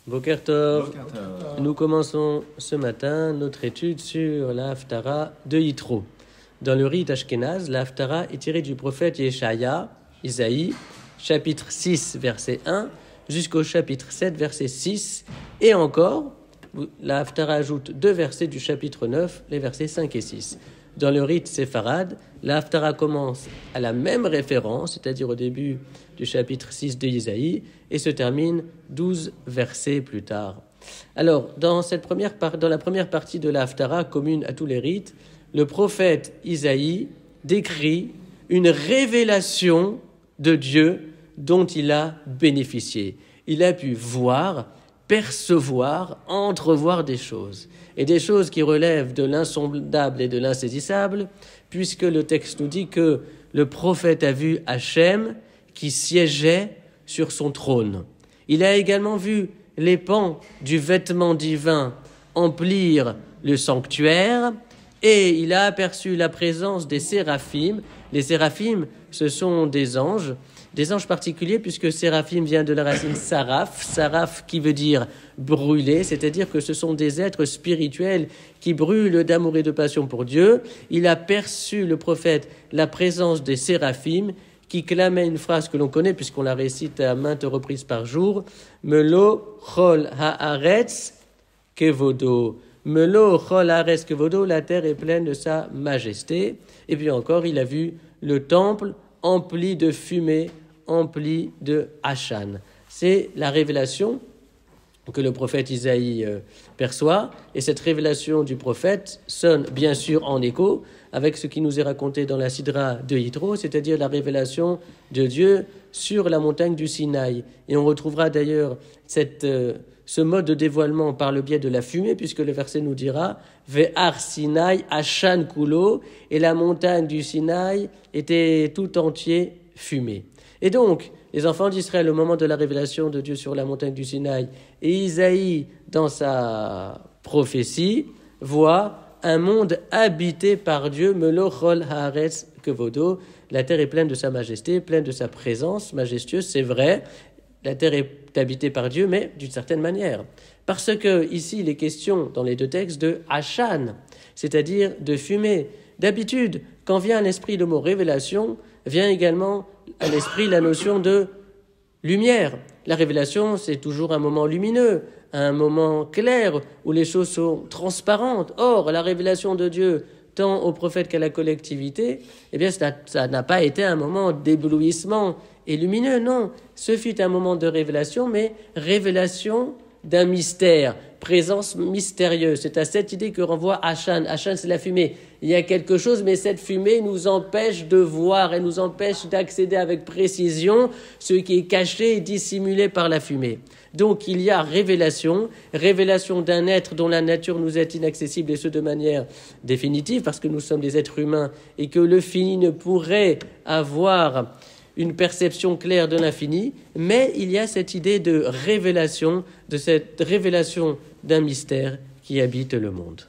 Boker Tov. Nous commençons ce matin notre étude sur la Haftara de Yitro. Dans le rite Ashkenaz, la Haftara est tirée du prophète Yeshaya, Isaïe, chapitre 6, verset 1, jusqu'au chapitre 7, verset 6. Et encore, la Haftara ajoute 2 versets du chapitre 9, les versets 5 et 6. Dans le rite séfarade, la Haftara commence à la même référence, c'est-à-dire au début du chapitre 6 de Isaïe, et se termine 12 versets plus tard. Alors, dans la première partie de la Haftara, commune à tous les rites, le prophète Isaïe décrit une révélation de Dieu dont il a bénéficié. Il a pu voir, percevoir, entrevoir des choses. Et des choses qui relèvent de l'insondable et de l'insaisissable, puisque le texte nous dit que le prophète a vu Hachem qui siégeait sur son trône. Il a également vu les pans du vêtement divin emplir le sanctuaire, et il a aperçu la présence des séraphim. Les séraphim, ce sont des anges particuliers, puisque séraphim vient de la racine saraf qui veut dire brûler, c'est-à-dire que ce sont des êtres spirituels qui brûlent d'amour et de passion pour Dieu. Il a perçu, le prophète, la présence des séraphim qui clamaient une phrase que l'on connaît puisqu'on la récite à maintes reprises par jour, Melo chol haaretz kevodo. Melo chol haaretz kevodo, la terre est pleine de sa majesté. Et puis encore, il a vu le temple empli de fumée, empli de Hachan. C'est la révélation que le prophète Isaïe perçoit, et cette révélation du prophète sonne bien sûr en écho avec ce qui nous est raconté dans la Sidra de Yitro, c'est-à-dire la révélation de Dieu sur la montagne du Sinaï. Et on retrouvera d'ailleurs ce mode de dévoilement par le biais de la fumée, puisque le verset nous dira « Ve'ar Sinaï Hachan kulo » et la montagne du Sinaï était tout entier fumée. Et donc, les enfants d'Israël, au moment de la révélation de Dieu sur la montagne du Sinaï, et Isaïe, dans sa prophétie, voit un monde habité par Dieu, Melo chol haaretz kevodo. La terre est pleine de sa majesté, pleine de sa présence majestueuse, c'est vrai. La terre est habitée par Dieu, mais d'une certaine manière. Parce que ici, il est question, dans les deux textes, de Hachan, c'est-à-dire de fumée. D'habitude, quand vient à l'esprit le mot révélation, vient également à l'esprit la notion de lumière. La révélation, c'est toujours un moment lumineux, un moment clair où les choses sont transparentes. Or, la révélation de Dieu, tant au prophète qu'à la collectivité, eh bien, ça n'a pas été un moment d'éblouissement et lumineux, non. Ce fut un moment de révélation, mais révélation d'un mystère, présence mystérieuse. C'est à cette idée que renvoie Hachan. Hachan, c'est la fumée. Il y a quelque chose, mais cette fumée nous empêche de voir et nous empêche d'accéder avec précision ce qui est caché et dissimulé par la fumée. Donc il y a révélation d'un être dont la nature nous est inaccessible, et ce de manière définitive, parce que nous sommes des êtres humains et que le fini ne pourrait avoir une perception claire de l'infini, mais il y a cette idée de cette révélation d'un mystère qui habite le monde.